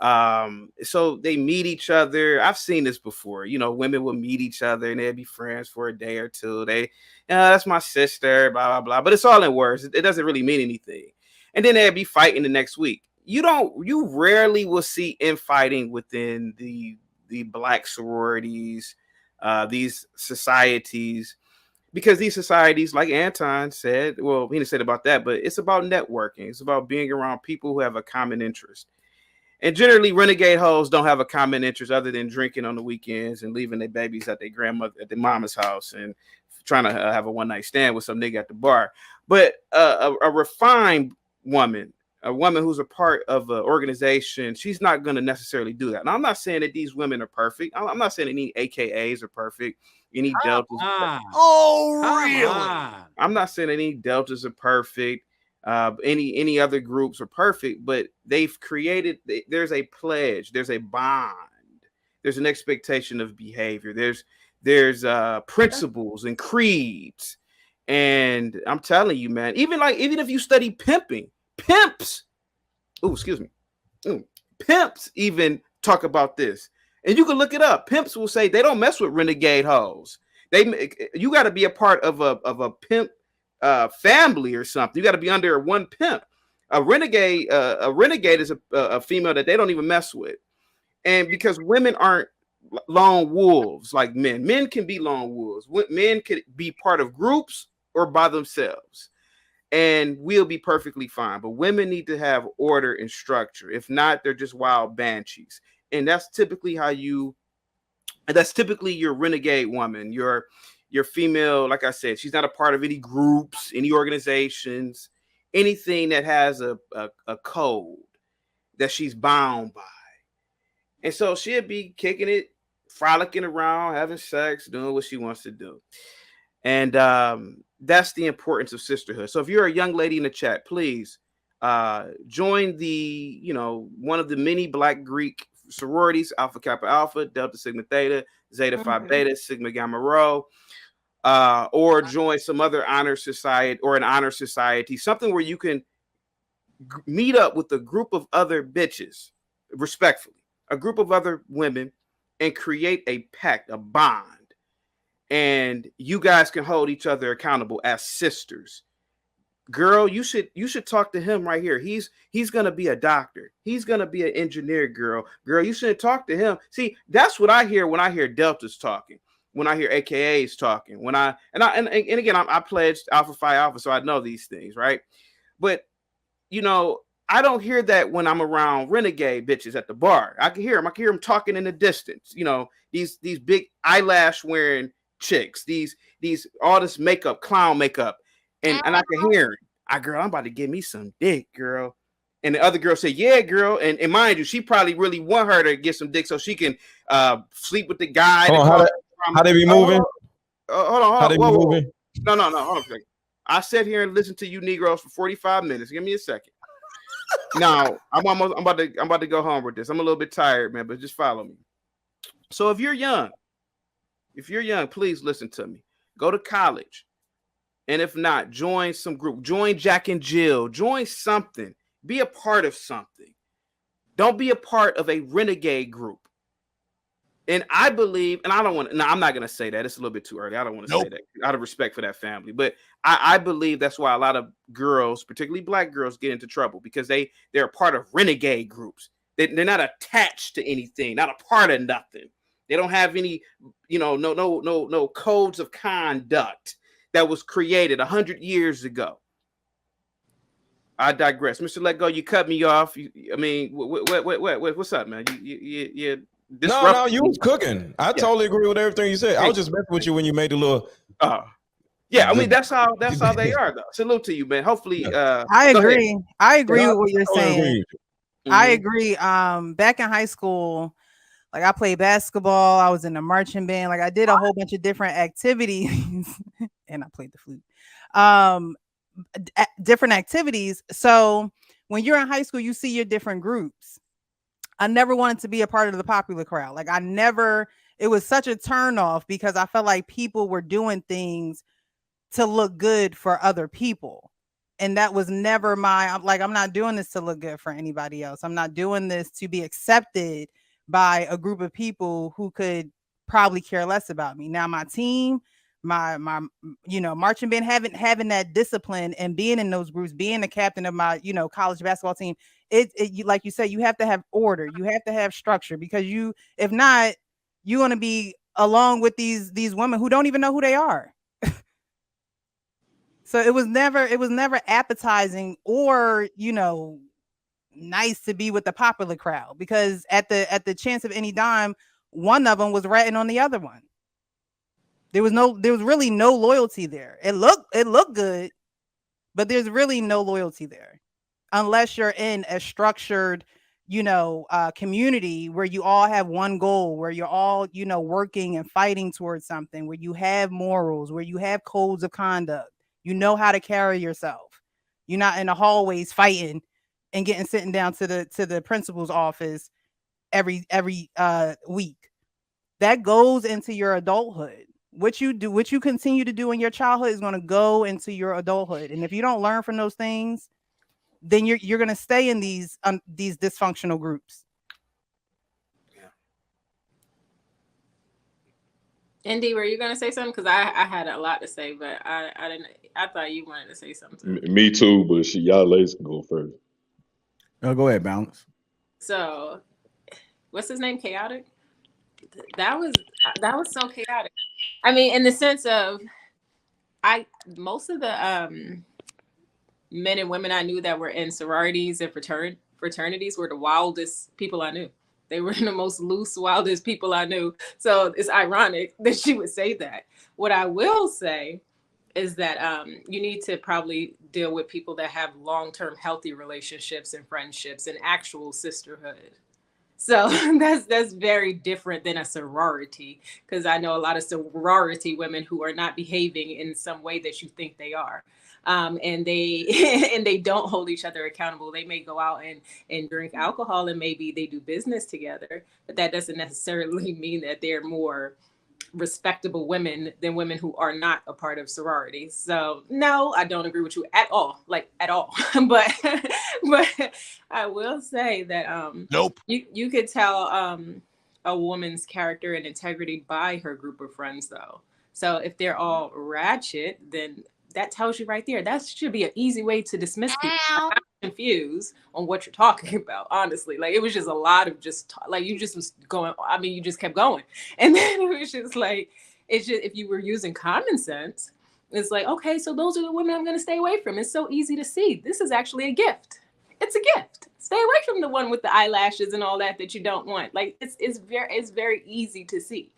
So they meet each other. I've seen this before. Women will meet each other and they'll be friends for a day or two. That's my sister, blah blah blah. But it's all in words. It doesn't really mean anything. And then they'll be fighting the next week. You rarely will see infighting within the black sororities, these societies, because these societies, like Anton said, well, he didn't say about that, but it's about networking. It's about being around people who have a common interest. And generally, renegade hoes don't have a common interest other than drinking on the weekends and leaving their babies at their grandmother, at their mama's house, and trying to have a one night stand with some nigga at the bar. But a refined woman, a woman who's a part of an organization, she's not going to necessarily do that. Now, I'm not saying that these women are perfect. I'm not saying any AKAs are perfect. Any deltas. Really? I'm not saying any deltas are perfect. Any other groups are perfect, but they've created. There's a pledge. There's a bond. There's an expectation of behavior. There's principles and creeds. And I'm telling you, man, even if you study pimping, pimps even talk about this. And you can look it up. Pimps will say they don't mess with renegade hoes. You got to be a part of a pimp family or something. You got to be under one pimp. A renegade is a female that they don't even mess with. And because women aren't lone wolves like men. Men can be lone wolves. Men can be part of groups or by themselves, and we'll be perfectly fine. But women need to have order and structure. If not, they're just wild banshees. And that's typically your renegade woman, your female. Like I said, she's not a part of any groups, any organizations, anything that has a code that she's bound by. And so she'll be kicking it, frolicking around, having sex, doing what she wants to do. And that's the importance of sisterhood. So if you're a young lady in the chat, please join one of the many Black Greek sororities: Alpha Kappa Alpha, Delta Sigma Theta, Zeta Phi Beta, Sigma Gamma Rho, or join some other honor society or an honor society, something where you can meet up with a group of other bitches, respectfully, a group of other women, and create a pact, a bond. And you guys can hold each other accountable as sisters. Girl, you should talk to him right here. He's gonna be a doctor. He's gonna be an engineer. Girl, you shouldn't talk to him. See, that's what I hear when I hear Deltas talking. When I hear AKAs talking. When I again, I pledged Alpha Phi Alpha, so I know these things, right? But I don't hear that when I'm around renegade bitches at the bar. I can hear them talking in the distance. These big eyelash wearing chicks, these all this makeup, clown makeup, and I can hear it. Girl, I'm about to give me some dick, girl. And the other girl say, yeah, girl. And mind you, she probably really want her to get some dick so she can sleep with the guy. How they be moving? Hold on. How they be moving? No. Hold on a second. I sat here and listened to you Negroes for 45 minutes. Give me a second. Now I'm about to go home with this. I'm a little bit tired, man, but just follow me. So if you're young, please listen to me. Go to college. And if not, join some group. Join Jack and Jill. Join something. Be a part of something. Don't be a part of a renegade group. And I believe, and I don't want to, no, I'm not going to say that. It's a little bit too early. I don't want to say that out of respect for that family. But I believe that's why a lot of girls, particularly Black girls, get into trouble because they're a part of renegade groups. They're not attached to anything, not a part of nothing. They don't have any, no codes of conduct that was created 100 years ago. I digress. Mr. Let Go, you cut me off. What's up, man? You No, you was cooking. I totally agree with everything you said. I was just messing with you when you made the little. That's how they are, though. Salute to you, man. Hopefully, I agree. I agree with what you're saying. Mm-hmm. I agree. Back in high school, like I played basketball. I was in a marching band. Like I did a whole bunch of different activities, and I played the flute. Different activities. So when you're in high school, you see your different groups. I never wanted to be a part of the popular crowd. Like it was such a turnoff because I felt like people were doing things to look good for other people. And that was never I'm not doing this to look good for anybody else. I'm not doing this to be accepted by a group of people who could probably care less about me. Now my team, my marching band, having that discipline and being in those groups, being the captain of my college basketball team, it like you said, you have to have order, you have to have structure, because if not, you're going to be along with these women who don't even know who they are. So it was never appetizing or nice to be with the popular crowd, because at the chance of any dime, one of them was ratting on the other one. There was really no loyalty there. It looked good, but there's really no loyalty there unless you're in a structured, community where you all have one goal, where you're all, working and fighting towards something, where you have morals, where you have codes of conduct, you know how to carry yourself. You're not in the hallways fighting and sitting down to the principal's office every week. That goes into your adulthood. What you continue to do in your childhood is going to go into your adulthood. And if you don't learn from those things, then you're going to stay in these dysfunctional groups. Yeah. Indy, were you going to say something? Because I had a lot to say, but I didn't. I thought you wanted to say something. Me too, but y'all ladies can go first. Oh, go ahead, Balance. So, what's his name? Chaotic. That was so chaotic. I mean, in the sense of, most of the men and women I knew that were in sororities and fraternities were the wildest people I knew. They were the most loose, wildest people I knew. So it's ironic that she would say that. What I will say is that you need to probably deal with people that have long-term healthy relationships and friendships and actual sisterhood. So that's very different than a sorority, because I know a lot of sorority women who are not behaving in some way that you think they are. And they don't hold each other accountable. They may go out and drink alcohol, and maybe they do business together, but that doesn't necessarily mean that they're more respectable women than women who are not a part of sororities. So no, I don't agree with you at all, but I will say that Nope. you could tell a woman's character and integrity by her group of friends, though. So if they're all ratchet, then that tells you right there. That should be an easy way to dismiss people. I'm confused on what you're talking about, honestly. Like, it was just a lot of you just was going. I mean, you just kept going, and then it was just like, it's just, if you were using common sense, it's like, okay, so those are the women I'm going to stay away from. It's so easy to see. This is actually a gift. It's a gift. Stay away from the one with the eyelashes and all that you don't want. Like, it's very easy to see.